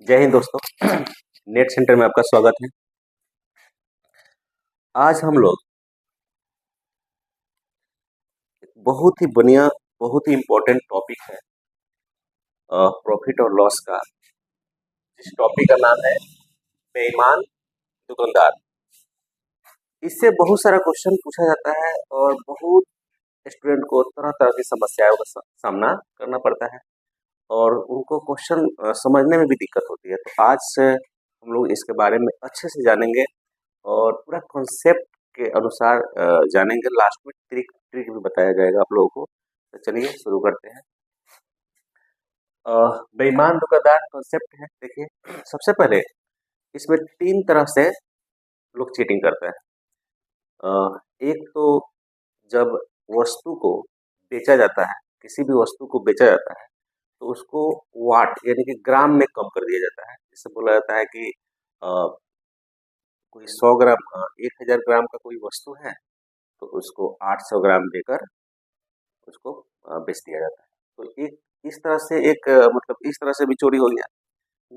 जय हिंद दोस्तों। Net centre में आपका स्वागत है। आज हम लोग बहुत ही बढ़िया, बहुत ही इम्पोर्टेंट टॉपिक है प्रॉफिट और लॉस का। इस टॉपिक का नाम है बेईमान दुकानदार। इससे बहुत सारा क्वेश्चन पूछा जाता है और बहुत स्टूडेंट को तरह तरह की समस्याओं का सामना करना पड़ता है और उनको क्वेश्चन समझने में भी दिक्कत होती है। तो आज से हम लोग इसके बारे में अच्छे से जानेंगे और पूरा कॉन्सेप्ट के अनुसार जानेंगे। लास्ट में ट्रिक ट्रिक भी बताया जाएगा आप लोगों को। तो चलिए शुरू करते हैं। बेईमान दुकानदार कॉन्सेप्ट है। देखिए, सबसे पहले इसमें 3 तरह से लोग चीटिंग करते हैं। एक तो जब वस्तु को बेचा जाता है, किसी भी वस्तु को बेचा जाता है तो उसको वाट यानी कि ग्राम में कम कर दिया जाता है। जिससे बोला जाता है कि कोई 100 ग्राम 1000 ग्राम का कोई वस्तु है तो उसको 800 ग्राम देकर उसको बेच दिया जाता है। तो एक इस तरह से मतलब इस तरह से भी चोरी हो गया।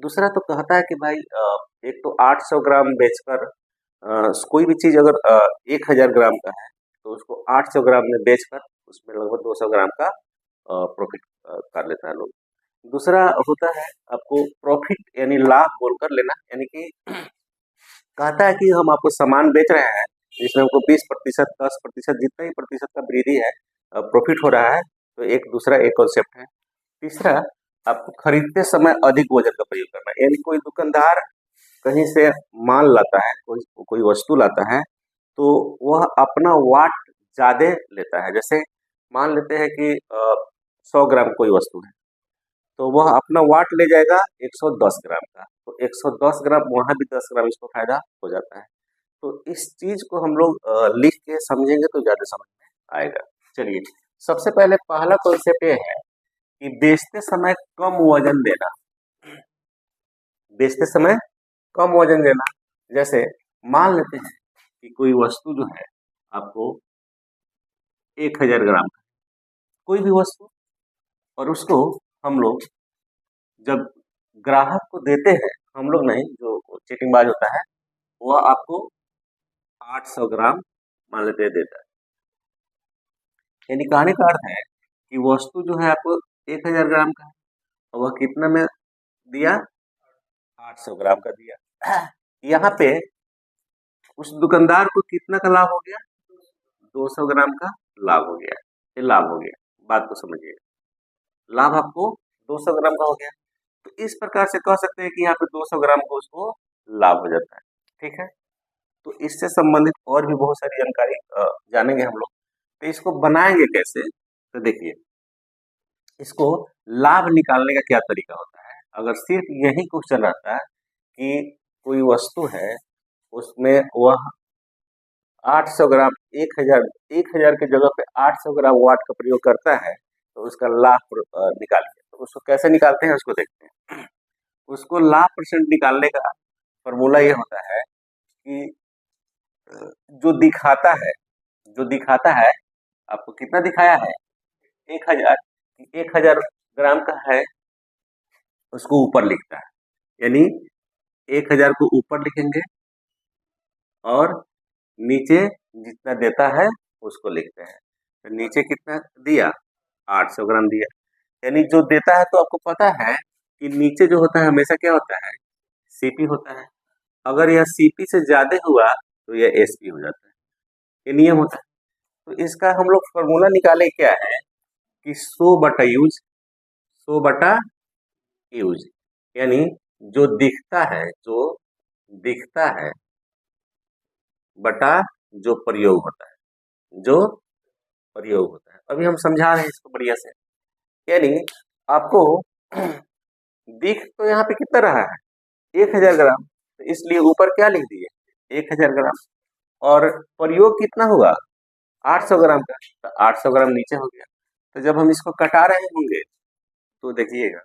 दूसरा तो कहता है कि भाई एक तो 800 ग्राम बेचकर कोई भी चीज़ अगर 1000 ग्राम का है तो उसको 800 ग्राम में बेचकर उसमें लगभग 200 ग्राम का प्रॉफिट कर लेता है लोग। दूसरा होता है आपको प्रॉफिट यानी लाभ बोलकर लेना, यानी कि कहता है कि हम आपको सामान बेच रहे हैं जिसमें हमको 20%, 10%, जितना ही प्रतिशत का वृद्धि है प्रॉफिट हो रहा है। तो दूसरा एक कॉन्सेप्ट है। तीसरा, आपको खरीदते समय अधिक वजन का प्रयोग करना, यानी कोई दुकानदार कहीं से माल लाता है, कोई वस्तु लाता है तो वह अपना वाट ज्यादा लेता है। जैसे मान लेते हैं कि 100 ग्राम कोई वस्तु है तो वह अपना वाट ले जाएगा 110 ग्राम का, तो 110 ग्राम वहाँ भी 10 ग्राम इसको फायदा हो जाता है। तो इस चीज को हम लोग लिख के समझेंगे तो ज्यादा समझ में आएगा। चलिए, सबसे पहले पहला कॉन्सेप्ट ये है कि बेचते समय कम वजन देना। बेचते समय कम वजन देना, जैसे मान लेते हैं कि कोई वस्तु जो है आपको 1000 ग्राम का, कोई भी वस्तु, और उसको हम लोग जब ग्राहक को देते हैं, हम लोग नहीं, जो चीटिंगबाज होता है वह आपको 800 ग्राम मान लेते देता है। यानी कहने का अर्थ है कि वस्तु जो है आपको 1000 ग्राम का है और वह कितना में दिया, 800 ग्राम का दिया। यहाँ पे उस दुकानदार को कितना का लाभ हो गया, 200 ग्राम का लाभ हो गया। ये लाभ हो गया, बात को समझिएगा। लाभ आपको 200 ग्राम का हो गया। तो इस प्रकार से कह सकते हैं कि यहाँ पे 200 ग्राम को उसको लाभ हो जाता है। ठीक है, तो इससे संबंधित और भी बहुत सारी जानकारी जानेंगे हम लोग। तो इसको बनाएंगे कैसे, तो देखिए, इसको लाभ निकालने का क्या तरीका होता है। अगर सिर्फ यही क्वेश्चन रहता है कि कोई वस्तु है उसमें वह 800 ग्राम 1000 की जगह पे 800 ग्राम वाट का प्रयोग करता है तो उसका लाभ निकालिए। तो उसको कैसे निकालते हैं उसको देखते हैं। उसको लाभ परसेंट निकालने का फॉर्मूला ये होता है कि जो दिखाता है, आपको कितना दिखाया है, 1000, 1000 ग्राम का है, उसको ऊपर लिखता है। यानी 1000 को ऊपर लिखेंगे और नीचे जितना देता है उसको लिखते हैं। तो नीचे कितना दिया, 800 ग्राम दिया। यानी जो देता है तो आपको पता है कि नीचे जो होता है हमेशा क्या होता है, सीपी होता है। अगर यह सीपी से ज्यादा हुआ तो यह एसपी हो जाता है। ये नियम होता है। तो इसका हम लोग फॉर्मूला निकाले क्या है कि 100/यूज, यानी जो दिखता है बटा जो प्रयोग होता है। अभी हम समझा रहे हैं इसको बढ़िया से। यानी आपको दिख तो यहाँ पे कितना रहा है, 1000 ग्राम, तो इसलिए ऊपर क्या लिख दिए, 1000 ग्राम, और प्रयोग कितना हुआ, 800 ग्राम का, तो 800 ग्राम नीचे हो गया। तो जब हम इसको कटा रहे होंगे तो देखिएगा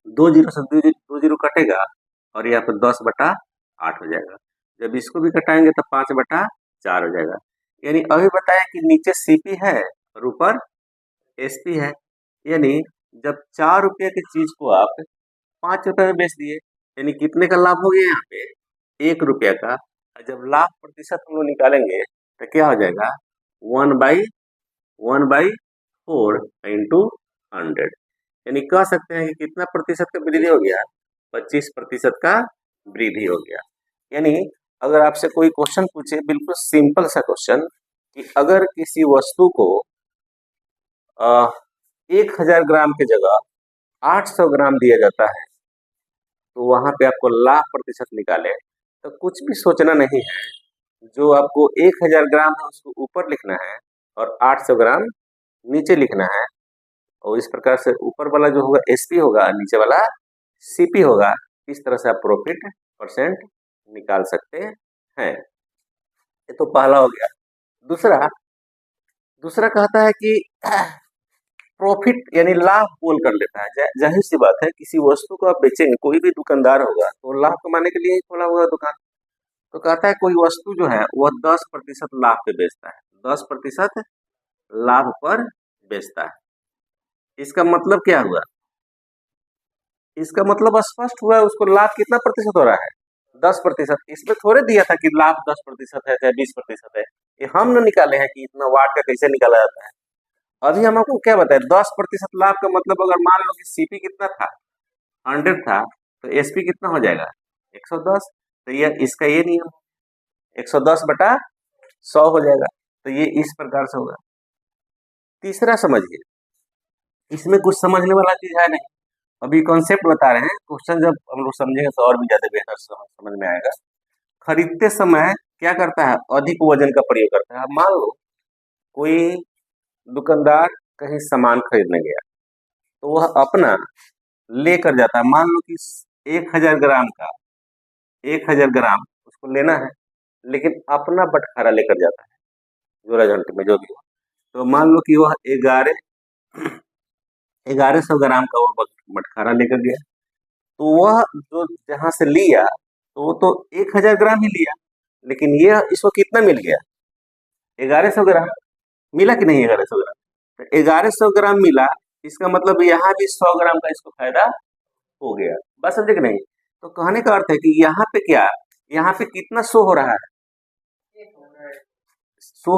2 जीरो कटेगा और यहाँ पर 10/8 हो जाएगा। जब इसको भी कटाएंगे तो 5/4 हो जाएगा। यानी अभी बताया कि नीचे सीपी है और ऊपर एसपी है। यानी जब 4 रुपये की चीज को आप ₹5 में बेच दिए, यानी कितने का लाभ हो गया यहाँ पे? ₹1 का। और जब लाभ प्रतिशत हम लोग निकालेंगे तो क्या हो जाएगा? 1/4 इंटू 100, यानी कह सकते हैं कि कितना प्रतिशत का वृद्धि हो गया? 25% का वृद्धि हो गया। यानी अगर आपसे कोई क्वेश्चन पूछे, बिल्कुल सिंपल सा क्वेश्चन, कि अगर किसी वस्तु को 1000 ग्राम की जगह 800 ग्राम दिया जाता है, तो वहां पे आपको लाभ प्रतिशत निकाले तो कुछ भी सोचना नहीं है, जो आपको 1000 ग्राम है उसको ऊपर लिखना है और 800 ग्राम नीचे लिखना है। और इस प्रकार से ऊपर वाला जो होगा एसपी होगा, नीचे वाला सीपी होगा। इस तरह से आप प्रॉफिट परसेंट निकाल सकते हैं। ये तो पहला हो गया। दूसरा दूसरा कहता है कि प्रॉफिट यानी लाभ बोल कर लेता है। जाहिर सी बात है, किसी वस्तु को आप बेचेंगे, कोई भी दुकानदार होगा तो लाभ कमाने के लिए ही खोला होगा दुकान। तो कहता है कोई वस्तु जो है वह 10% लाभ पे बेचता है, 10% लाभ पर बेचता है। इसका मतलब क्या हुआ? इसका मतलब स्पष्ट हुआ, उसको लाभ कितना प्रतिशत हो रहा है? 10%। इसमें थोड़े दिया था कि लाभ 10% है चाहे 20% है। ये हम न निकाले हैं कि इतना वाट का कैसे निकाला जाता है। अभी हम आपको क्या बताए? 10% लाभ का मतलब अगर मान लो कि सीपी कितना था, 100 था, तो एसपी कितना हो जाएगा? 110। तो ये इसका ये नियम 110/100 हो जाएगा। तो ये इस प्रकार से होगा। तीसरा समझिए, इसमें कुछ समझने वाला चीज है नहीं, अभी कॉन्सेप्ट बता रहे हैं। क्वेश्चन जब हम लोग समझेंगे तो और भी ज्यादा बेहतर समझ में आएगा। खरीदते समय क्या करता है? अधिक वजन का प्रयोग करता है। मान लो कोई दुकानदार कहीं सामान खरीदने गया, तो वह अपना लेकर जाता है। मान लो कि 1000 ग्राम उसको लेना है, लेकिन अपना बटखारा लेकर जाता है, जोरा घंटे में जो भी हो। तो मान लो कि वह 1100 ग्राम का वो बटखारा लेकर गया। तो वह जो जहां से लिया, तो वो तो 1000 ग्राम ही लिया, लेकिन ये इसको कितना मिल गया? 1100 ग्राम मिला कि नहीं? 1100 ग्राम, तो 1100 ग्राम मिला। इसका मतलब यहाँ भी 100 ग्राम का इसको फायदा हो गया। बस समझे कि नहीं? तो कहने का अर्थ है कि यहाँ पे क्या, यहाँ पे कितना शो हो रहा है? शो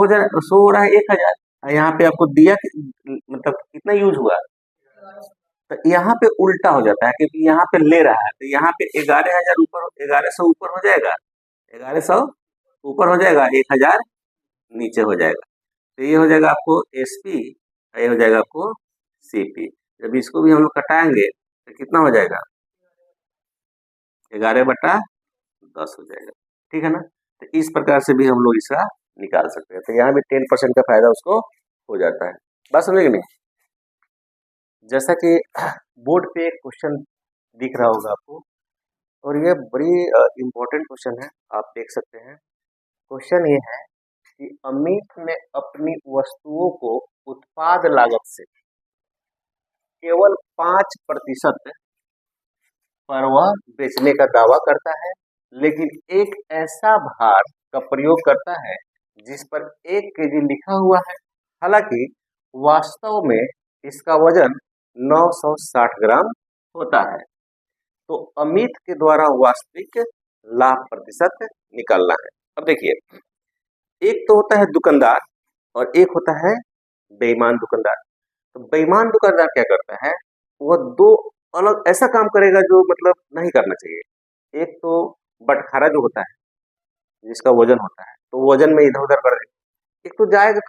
हो रहा है 1000। यहाँ पे आपको दिया मतलब कितना यूज हुआ? तो यहाँ पे उल्टा हो जाता है, क्योंकि यहाँ पे ले रहा है, तो यहाँ पे 11,000 ऊपर, 1100 ऊपर हो जाएगा, 1100 ऊपर हो जाएगा, 1000 नीचे हो जाएगा। तो ये हो जाएगा आपको एसपी, ये हो जाएगा आपको सीपी। जब इसको भी हम लोग कटाएंगे तो कितना हो जाएगा? 11/10 हो जाएगा। ठीक है ना? तो इस प्रकार से भी हम लोग इसका निकाल सकते हैं। तो यहाँ भी 10% का फायदा उसको हो जाता है। बात समझे कि नहीं? जैसा कि बोर्ड पे एक क्वेश्चन दिख रहा होगा आपको, और ये बड़ी इम्पोर्टेंट क्वेश्चन है, आप देख सकते हैं। क्वेश्चन ये है कि अमित ने अपनी वस्तुओं को उत्पाद लागत से केवल 5% पर वह बेचने का दावा करता है, लेकिन एक ऐसा भार का प्रयोग करता है जिस पर 1 kg लिखा हुआ है। हालांकि वास्तव में इसका वजन 960 ग्राम होता है। तो अमित के द्वारा वास्तविक लाभ प्रतिशत निकालना है। अब देखिए, एक तो होता है दुकानदार और एक होता है बेईमान दुकानदार। तो बेईमान दुकानदार क्या करता है? वह दो अलग ऐसा काम करेगा जो मतलब नहीं करना चाहिए। एक तो बटखारा जो होता है, जिसका वजन होता है, तो वजन में इधर उधर कर देगा। एक तो जाएगा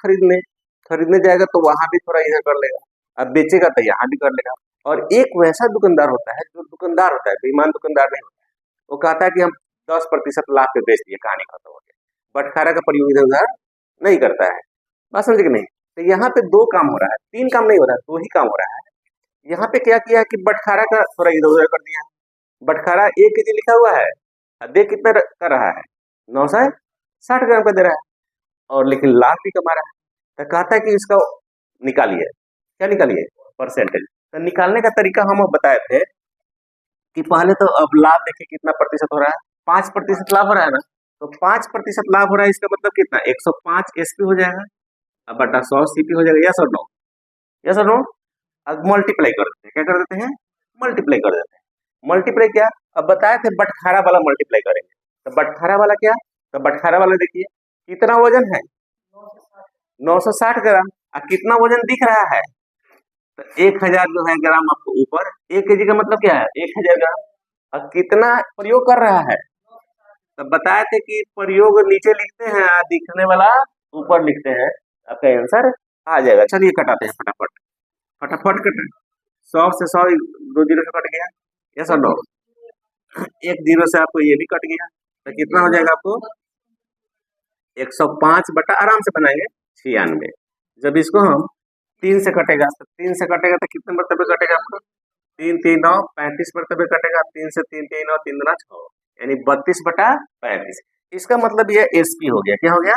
खरीदने जाएगा तो वहां भी थोड़ा इधर कर लेगा, अब बेचेगा तो यहाँ भी कर लेगा। और एक वैसा दुकानदार होता है, जो दुकानदार होता है, बेईमान दुकानदार नहीं होता है। वो कहता है कि हम 10% लाभ पे बेच दिए, कहानी खत्म हो गया। बटखारा का प्रयोग इधर उधर नहीं करता है। बात समझे कि नहीं? तो यहाँ पे दो काम हो रहा है, तीन काम नहीं हो रहा है, दो ही काम हो रहा है। यहाँ पे क्या किया कि बटखारा का थोड़ा इधर उधर कर दिया। बटखारा 1 kg लिखा हुआ है, अब देख कितना कर रहा है? 960 ग्राम का दे रहा है, और लेकिन लाभ भी कमा रहा है। तो कहता है कि इसका निकालिए। क्या निकालिए? परसेंटेज। तो निकालने का तरीका हम बताए थे कि पहले तो अब लाभ देखिए कितना प्रतिशत हो रहा है, 5% लाभ हो रहा है ना। तो 5% लाभ हो रहा है, इसका मतलब कितना? 105 एसपी हो जाएगा, अब बटा 100 सीपी हो जाएगा। यस और नो? यस और नो? अब मल्टीप्लाई कर देते हैं। क्या कर देते हैं? मल्टीप्लाई कर देते हैं। मल्टीप्लाई क्या, अब बताए थे बटखारा वाला मल्टीप्लाई करेंगे, तो बटखारा वाला क्या, तो बटखारा वाला देखिए कितना वजन है 960 ग्राम, और कितना वजन दिख रहा है, तो 1000 जो है ग्राम आपको ऊपर, 1 केजी का मतलब क्या है 1000 ग्राम, और कितना प्रयोग कर रहा है, तो बताए थे कि प्रयोग नीचे लिखते हैं और दिखने वाला ऊपर लिखते हैं, आपका आंसर आ जाएगा। चलिए कटाते हैं फटाफट, फटाफट कट, 100 से 100 2 जीरो से कट गया, यस और नो, 1 जीरो से आपको ये भी कट गया, तो कितना हो जाएगा आपको 105 बटा, आराम से बनाएंगे 96। जब इसको हम 3 से कटेगा, तो 3 से कटेगा तो कितने मरतबे कटेगा आपको, 3 3 9 35 मरतबे कटेगा, 3 से 3 3 9 3 दूना 6, यानी 32 बटा 35। इसका मतलब ये एसपी हो गया, क्या हो गया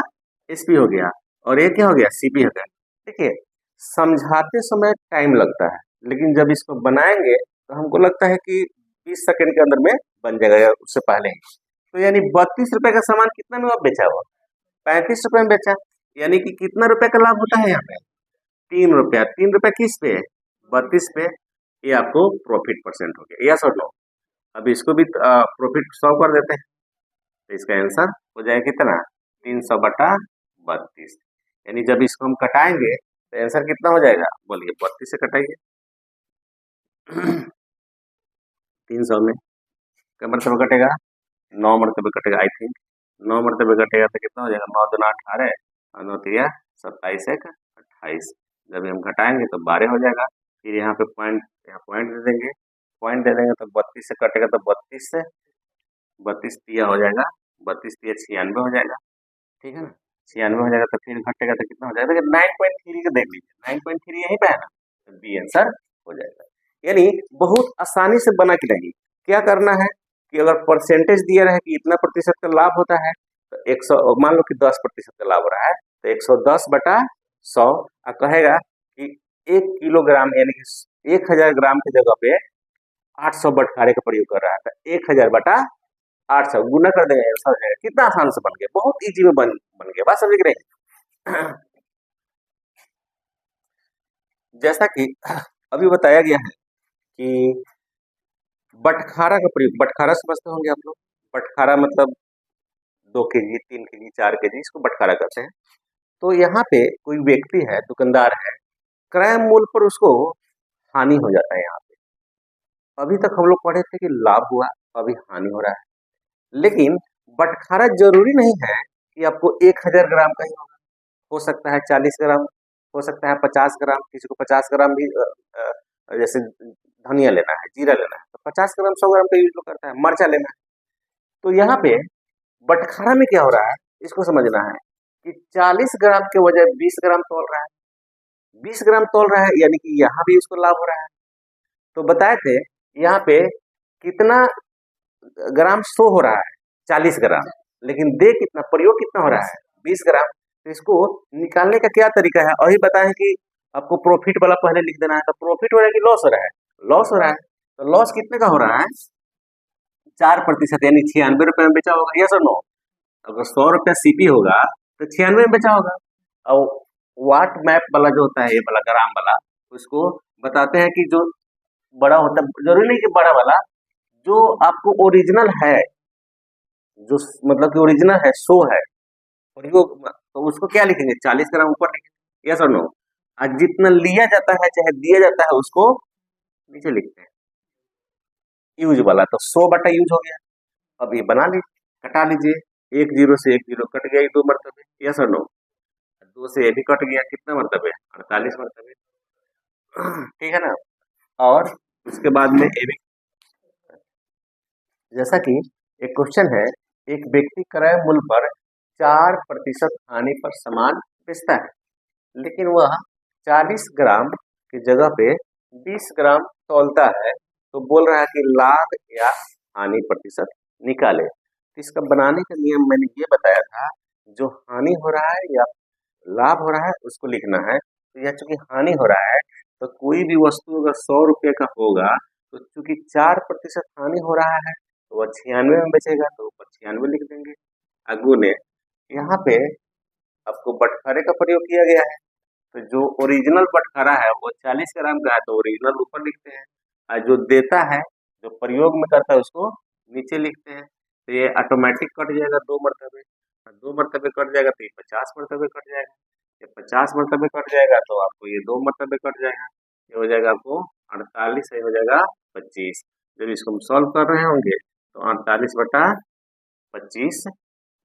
एसपी हो गया, और ये क्या हो गया सीपी हो गया। देखिए समझाते समय टाइम लगता है, लेकिन जब इसको बनाएंगे तो हमको लगता है कि 20 सेकंड के अंदर में बन जाएगा या उससे पहले ही। तो यानी 32 रुपए का सामान कितना में आप बेचा हुआ, 35 रुपए में बेचा, यानी कि कितना रुपए का लाभ होता है यहाँ पे 3 रुपया, 3 रुपया किस पे 32 पे, ये आपको प्रॉफिट परसेंट हो गया, यस और नो। अब इसको भी प्रॉफिट 100 कर देते हैं, तो इसका आंसर हो जाएगा कितना 300 बटा 32, यानी जब इसको हम कटाएंगे तो आंसर कितना हो जाएगा, बोलिए 32 से कटाइए 300 में क्या मरतबे कटेगा 9 मरतबे कटेगा, आई थिंक 9 मरतबे कटेगा तो कितना हो जाएगा 9 दूना 18 और 9 तिया 27 एक 28, जब हम घटाएंगे तो 12 हो जाएगा, फिर यहाँ पे पॉइंट, यहाँ पॉइंट दे देंगे, पॉइंट दे देंगे तो 32 से कटेगा तो 32 से 32 तिया हो जाएगा, 32 तिया 96 हो जाएगा, ठीक है ना 96 हो जाएगा, तो फिर घटेगा तो कितना हो जाएगा, देखिए 9.3 का देख लीजिए, 9.3 यहीं पे है ना, तो बी आंसर हो जाएगा। यानी बहुत आसानी से बना के नहीं, क्या करना है कि अगर परसेंटेज दिया रहे कि इतना प्रतिशत का लाभ होता है, तो 100 मान लो कि 10% का लाभ हो रहा है, तो 110 बटा 100, और कहेगा कि 1 किलोग्राम यानी कि 1000 ग्राम की जगह पे 800 बटखारे का प्रयोग कर रहा है, तो 1000 बटा 800 गुना कर देंगे, आंसर हो जाएगा। कितना आसान से बन गया, बहुत इजी में बन गया, बात समझ रहे हैं। जैसा कि अभी बताया गया है कि बटखारा का प्रयोग, बटखारा समझते होंगे आप लोग, बटखारा मतलब 2 केजी 3 केजी 4 केजी, इसको बटखारा कहते हैं। तो यहाँ पे कोई व्यक्ति है, दुकानदार है, क्रय मूल्य पर उसको हानि हो जाता है। यहाँ पे अभी तक हम लोग पढ़े थे कि लाभ हुआ, अभी हानि हो रहा है, लेकिन बटखारा जरूरी नहीं है कि आपको 1000 ग्राम का ही होगा, हो सकता है 40 ग्राम, हो सकता है 50 ग्राम, किसी को 50 ग्राम भी जैसे धनिया लेना है, जीरा लेना है, तो 50 ग्राम 100 ग्राम का यूज लोग करता है, मर्चा लेना है। तो यहाँ पे बटखारा में क्या हो रहा है, इसको समझना है कि 40 ग्राम के बजाय 20 ग्राम तोल रहा है, 20 ग्राम तोल रहा है, यानी कि यहाँ भी इसको लाभ हो रहा है। तो बताए थे यहाँ पे कितना ग्राम शो हो रहा है 40 ग्राम, लेकिन दे कितना, प्रयोग कितना हो रहा है 20 ग्राम। तो इसको निकालने का क्या तरीका है, वही बताएं कि आपको प्रॉफिट वाला पहले लिख देना है, तो प्रॉफिट हो रहा है कि लॉस हो रहा है, लॉस हो रहा है, तो लॉस कितने का हो रहा है 4%, यानी 96 रुपए में बेचा होगा, यस और नो। अगर 100 रुपया सीपी होगा तो 96 में बेचा होगा। और वाट मैप वाला जो होता है, ये वाला ग्राम वाला, उसको बताते हैं कि जो बड़ा होता है, जरूरी नहीं कि बड़ा वाला, जो आपको ओरिजिनल है, जो मतलब कि ओरिजिनल है, शो है, और वो तो उसको क्या लिखेंगे 40 ग्राम ऊपर लिखेंगे, यस और नो। आज जितना लिया जाता है चाहे दिया जाता है उसको नीचे लिखते हैं, यूज वाला तो 100 बटा यूज हो गया। अब ये बना लीजिए, कटा लीजिए, 1 जीरो से 1 जीरो कट गया, 2 मरतबे, यस और नो। 2 से ये भी कट गया, कितना मरतबे 48 मरतबे, ठीक है ना। और उसके बाद में ये भी, जैसा कि एक क्वेश्चन है, एक व्यक्ति क्रय मूल्य पर 4% हानि पर सामान बेचता है, लेकिन वह 40 ग्राम की जगह पे 20 ग्राम तौलता है, तो बोल रहा है कि लाभ या हानि प्रतिशत निकाले। तो इसका बनाने का नियम मैंने ये बताया था, जो हानि हो रहा है या लाभ हो रहा है उसको लिखना है। तो यह चूंकि हानि हो रहा है, तो कोई भी वस्तु अगर 100 रुपये का होगा, तो चूंकि 4% हानि हो रहा है, तो वह 96 में बेचेगा, तो ऊपर 96 लिख देंगे। अगू ने यहाँ पे आपको बटखारे का प्रयोग किया गया है, तो जो ओरिजिनल बटखारा है वो 40 ग्राम का है, तो ओरिजिनल ऊपर लिखते हैं, और जो देता है जो प्रयोग में करता है उसको नीचे लिखते हैं। तो ये ऑटोमेटिक कट जाएगा 2 मरतबे, 2 मरतबे कट जाएगा तो ये 50 मरतबे कट जाएगा, ये 50 मरतबे कट जाएगा तो आपको ये 2 मरतबे कट जाएगा, ये हो जाएगा आपको 48, ये हो जाएगा 25। जब इसको हम सॉल्व कर रहे होंगे तो 48/25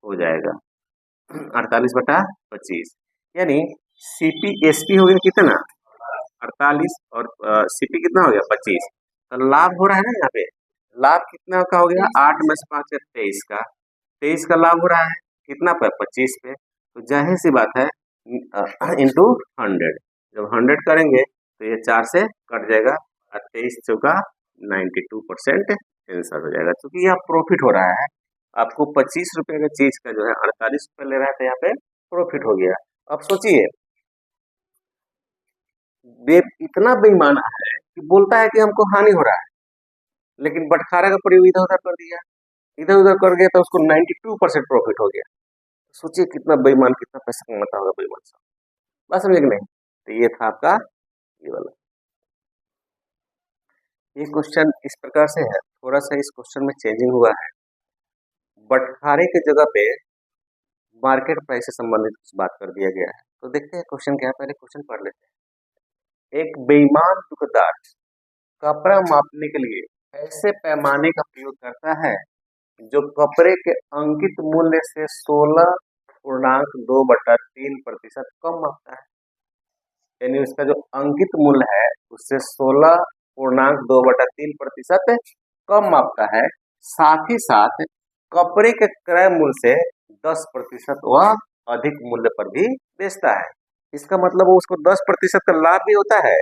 हो जाएगा, 48/25, यानी CP/SP हो गया कितना 48 और CP कितना हो गया 25। तो लाभ हो रहा है ना यहाँ पे, लाभ कितना का हो गया 8 में से 5 23 का, 23 का लाभ हो रहा है कितना पे 25 पे। तो जाहिर सी बात है इंटू 100, जब 100 करेंगे तो ये 4 से कट जाएगा और 23 चौका 92% आंसर हो जाएगा। क्योंकि यह प्रॉफिट हो रहा है, आपको 25 रुपए का चीज का जो है 48 रुपए ले रहा है, तो यहाँ पे प्रॉफिट हो गया। अब सोचिए इतना बेईमाना है कि बोलता है कि हमको हानि हो रहा है, लेकिन बटखारा का प्रयोग इधर उधर कर दिया, इधर उधर कर गया तो उसको 92% प्रॉफिट हो गया। सोचिए कितना बेईमान, कितना पैसा कमाता होगा बेईमान साहब, बात समझे कि नहीं। तो ये था आपका ये वाला, ये क्वेश्चन इस प्रकार से है, थोड़ा सा इस क्वेश्चन में चेंजिंग हुआ है। बटखारे के जगह पे मार्केट प्राइस से संबंधित कुछ बात कर दिया गया है। तो देखते हैं क्वेश्चन क्या है, पहले क्वेश्चन पढ़ लेते हैं। एक बेईमान दुकानदार कपड़ा मापने के लिए ऐसे पैमाने का प्रयोग करता है जो कपड़े के अंकित मूल्य से 16.2/3% कम मापता है, यानी उसका जो अंकित मूल्य है उससे 16.2/3% कम मापता है, साथ ही साथ कपड़े के क्रय मूल्य से 10% वह अधिक मूल्य पर भी बेचता है। इसका मतलब वो उसको 10% का लाभ भी होता है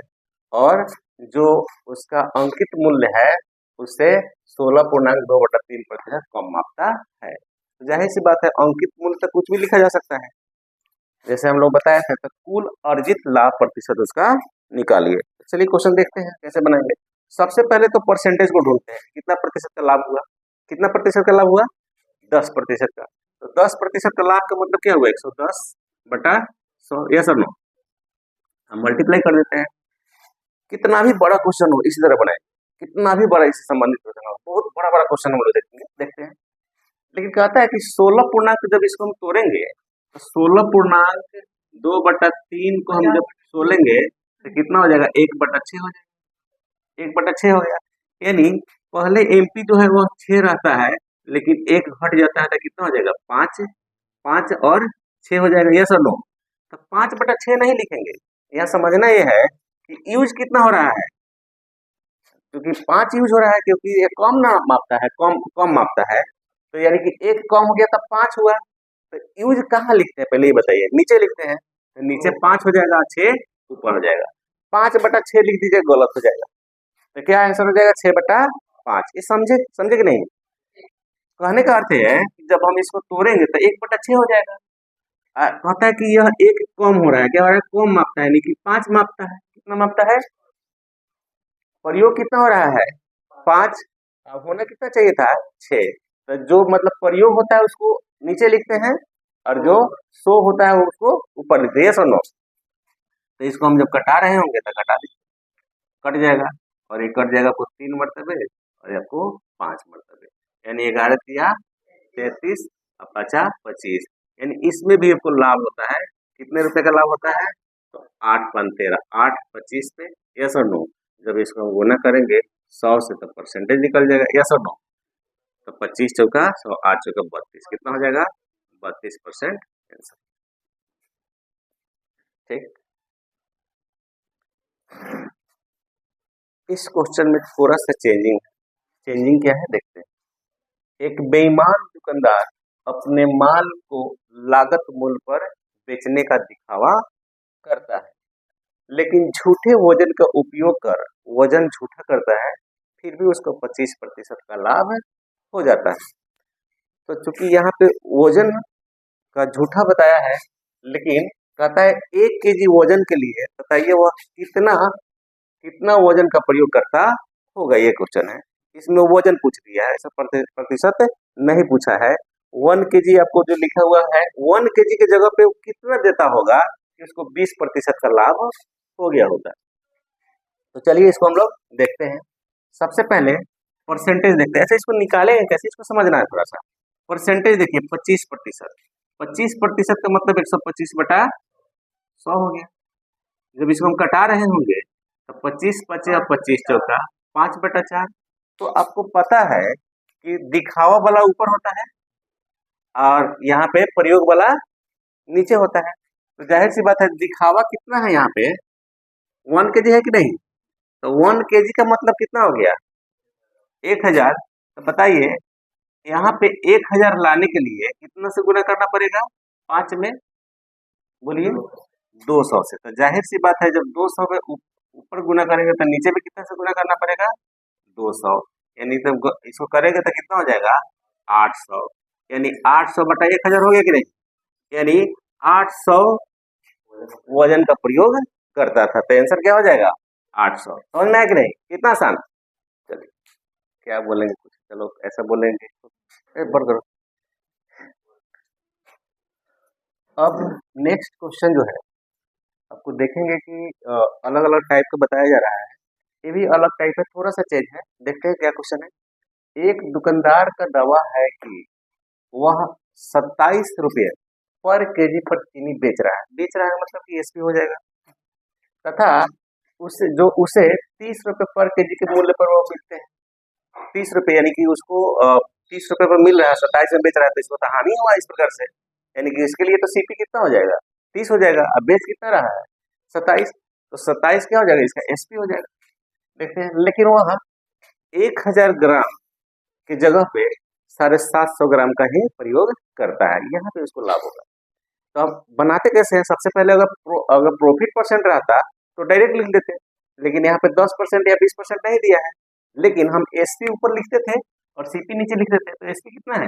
और जो उसका अंकित मूल्य है उससे 16.2/3% कम मापता है। तो जाहिर सी बात है अंकित मूल्य तक कुछ भी लिखा जा सकता है, जैसे हम लोग बताए थे। तो कुल अर्जित लाभ प्रतिशत उसका निकालिए। चलिए क्वेश्चन देखते हैं कैसे बनाएंगे। सबसे पहले तो परसेंटेज को ढूंढते हैं, कितना प्रतिशत का लाभ हुआ, कितना प्रतिशत का लाभ हुआ 10% का। तो 10% का लाभ का मतलब क्या हुआ 110/100, यस और नो। हम मल्टीप्लाई कर देते हैं, कितना भी बड़ा क्वेश्चन हो इसी तरह बनाए, कितना भी बड़ा इससे संबंधित क्वेश्चन हो, बहुत बड़ा बड़ा क्वेश्चन हम लोग देखते हैं। लेकिन कहता है कि 16 पूर्णांक जब इसको हम तोड़ेंगे तो 16.2/3 को हम जब तोड़ेंगे तो कितना हो जाएगा 1/6 हो जाएगा, 1/6 हो गया। यानी पहले MP जो है वो 6 रहता है, लेकिन 1 घट जाता है तो कितना हो जाएगा 5, 5 और 6 हो जाएगा, यस और नो। तो 5/6 नहीं लिखेंगे, यहाँ समझना ये है कि यूज कितना हो रहा है, क्योंकि 5 यूज हो रहा है, क्योंकि ये कम ना मापता है, कम मापता है, तो यानी कि 1 कम हो गया तब 5 हुआ। तो यूज कहाँ लिखते हैं पहले ये बताइए, नीचे लिखते हैं, तो नीचे 5 हो जाएगा, 6 ऊपर हो जाएगा, 5/6 लिख दीजिए गलत हो जाएगा, तो क्या आंसर हो जाएगा 6/5। ये समझे कि नहीं। कहने का अर्थ है कि जब हम इसको तोड़ेंगे तो 1/6 हो जाएगा। कहता है कि यह 1 कम हो रहा है, क्या हो रहा है कम मापता है, लेकिन 5 मापता है, कितना मापता है, प्रयोग कितना हो रहा है 5, होना कितना चाहिए था 6। तो जो मतलब प्रयोग होता है उसको नीचे लिखते हैं और जो शो होता है उसको ऊपर लिखते हैं, यस और नो। तो इसको हम जब कटा रहे होंगे तो कटा दीजिए, कट जाएगा, और ये कट जाएगा आपको 3 मरतबे और आपको 5 मरतबे, यानी 11 तिया 33 और 50 25, यानी इसमें भी आपको लाभ होता है। कितने रुपए का लाभ होता है, तो 8×5=13, 8/25 पे, यस और नो। जब इसको हम गुना करेंगे 100 से तो परसेंटेज निकल जाएगा, यस और नो। तो 25 चौका 100, 8 चौका 32, कितना हो जाएगा 32% आंसर। ठीक, इस क्वेश्चन में थोड़ा सा चेंजिंग क्या है देखते हैं। एक बेईमान दुकानदार अपने माल को लागत मूल्य पर बेचने का दिखावा करता है, लेकिन झूठे वजन का उपयोग कर वजन झूठा करता है, फिर भी उसको 25% का लाभ हो जाता है। तो चूंकि यहाँ पे वजन का झूठा बताया है, लेकिन कहता है 1 kg वजन के लिए बताइए वह कितना वजन का प्रयोग करता होगा, ये क्वेश्चन है। इसमें वजन पूछ दिया है, ऐसा प्रतिशत नहीं पूछा है। 1 kg आपको जो लिखा हुआ है 1 kg के जगह पे कितना देता होगा कि उसको 20% का लाभ हो गया होगा। तो चलिए इसको हम लोग देखते हैं। सबसे पहले परसेंटेज देखते हैं, ऐसे इसको निकालेंगे कैसे, इसको समझना है थोड़ा सा। परसेंटेज देखिए 25%, 25% का मतलब 125/100 हो गया। जब इसको हम कटा रहे होंगे तो 25 और 25 × 5/4। तो आपको पता है कि दिखावा वाला ऊपर होता है और यहाँ पे प्रयोग वाला नीचे होता है। तो जाहिर सी बात है दिखावा कितना है यहाँ पे 1 kg है कि नहीं, तो 1 kg का मतलब कितना हो गया 1000। तो बताइए यहाँ पे 1000 लाने के लिए कितना से गुना करना पड़ेगा 5 में, बोलिए 200 से। तो जाहिर सी बात है जब 200 में ऊपर गुना करेंगे तो नीचे भी कितना से गुना करना पड़ेगा 200, यानी तब इसको करेंगे तो कितना हो जाएगा 800, यानी 800/1000 हो गया कि नहीं, यानी 800 वजन का प्रयोग करता था। तो आंसर क्या हो जाएगा 800। समझ में आया कि नहीं, कितना आसान। चलिए क्या बोलेंगे कुछ, चलो ऐसा बोलेंगे बंद करो। अब नेक्स्ट क्वेश्चन जो है आपको देखेंगे कि अलग अलग टाइप का बताया जा रहा है, ये भी अलग टाइप है, थोड़ा सा चेंज है। देखते हैं क्या क्वेश्चन है। एक दुकानदार का दावा है कि वह 27 रुपये पर केजी पर चीनी बेच रहा है मतलब कि एसपी हो जाएगा, तथा उसे 30 रुपये पर केजी के मूल्य पर वो मिलते हैं। 30 रुपये यानी कि उसको 30 रुपये पर मिल रहा है, 27 में बेच रहा है, तो इसको तो हानि हुआ इस प्रकार से, यानी कि इसके लिए तो सीपी कितना हो जाएगा 30 हो जाएगा। अब बेच कितना रहा है 27, तो 27 क्या हो जाएगा इसका एसपी हो जाएगा। देखते हैं, लेकिन वह 1000 ग्राम की जगह पे 750 ग्राम का ही प्रयोग करता है, यहाँ पे उसको लाभ होगा। तो अब बनाते कैसे हैं, सबसे पहले अगर प्रॉफिट परसेंट रहता तो डायरेक्ट लिख देते, लेकिन यहाँ पे 10% या 20% नहीं दिया है, लेकिन हम एसपी ऊपर लिखते थे और सीपी नीचे लिख देते। तो एसपी कितना है,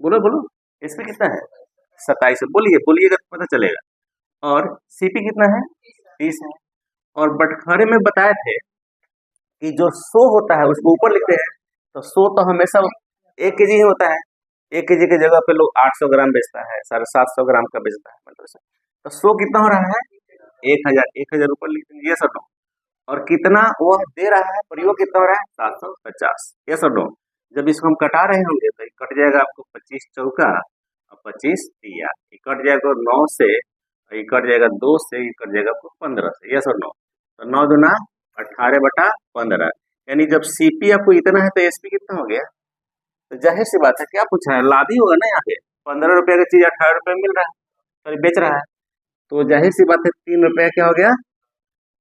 बोलो बोलो, एसपी कितना है 27, बोलिए बोलिएगा तो पता चलेगा। और सीपी कितना है 30 है। और बटखरे में बताए थे कि जो 100 होता है उसको ऊपर लिखते हैं, तो 100 तो हमेशा 1 kg ही होता है, 1 kg की जगह पे लोग 800 ग्राम बेचता है, 750 ग्राम का बेचता है, मतलब से। तो 100 कितना हो रहा है 1000 ऊपर लिखते हैं, ये सब नो। और कितना वह दे रहा है प्रयोग कितना हो रहा है 750, ये सब नो। जब इसको हम कटा रहे होंगे तो कट जाएगा आपको 25 चौका और 25 तिया, कट जाएगा 9 से, कट जाएगा 2 से, कट जाएगा आपको 15 से, ये सब नो। तो 9 दूना 18/15, यानी जब सीपी आपको इतना है तो एसपी कितना हो गया। तो जाहिर सी बात है क्या पूछ रहा है, लाभ ही होगा ना, यहाँ पे 15 रुपये का चीज 18 रुपये मिल रहा है, तो बेच रहा है, तो जाहिर सी बात है 3 रुपया क्या हो गया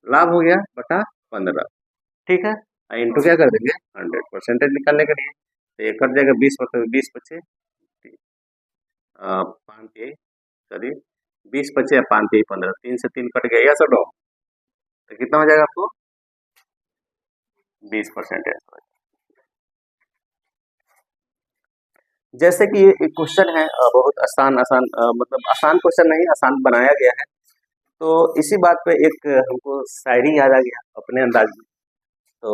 लाभ हो गया बटा 15, ठीक है। इंटू क्या कर देंगे 100 परसेंटेज निकालने के लिए, तो ये कट जाएगा 20 मतलब 20 पचे 5 सॉरी 20 पचे या 5 15, 3 से 3 कट गया, यस और नो, तो कितना हो जाएगा आपको 20%। जैसे कि ये क्वेश्चन है बहुत आसान मतलब आसान क्वेश्चन नहीं, आसान बनाया गया है। तो इसी बात पे एक हमको शायरी याद आ गया अपने अंदाज में, तो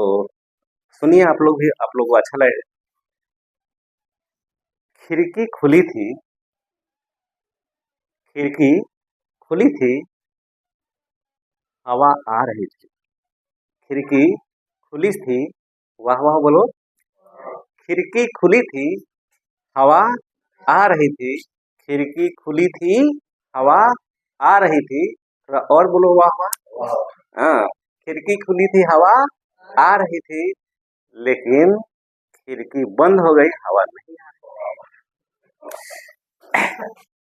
सुनिए आप लोग भी, आप लोग को अच्छा लगेगा। खिड़की खुली थी, खिड़की खुली थी, हवा आ रही थी। खिड़की खुली थी, वाह वाह बोलो। खिड़की खुली थी, हवा आ रही थी। खिड़की खुली थी, हवा आ रही थी, थोड़ा और बोलो वाह वाह। हाँ, खिड़की खुली थी, हवा आ रही थी, लेकिन खिड़की बंद हो गई, हवा नहीं।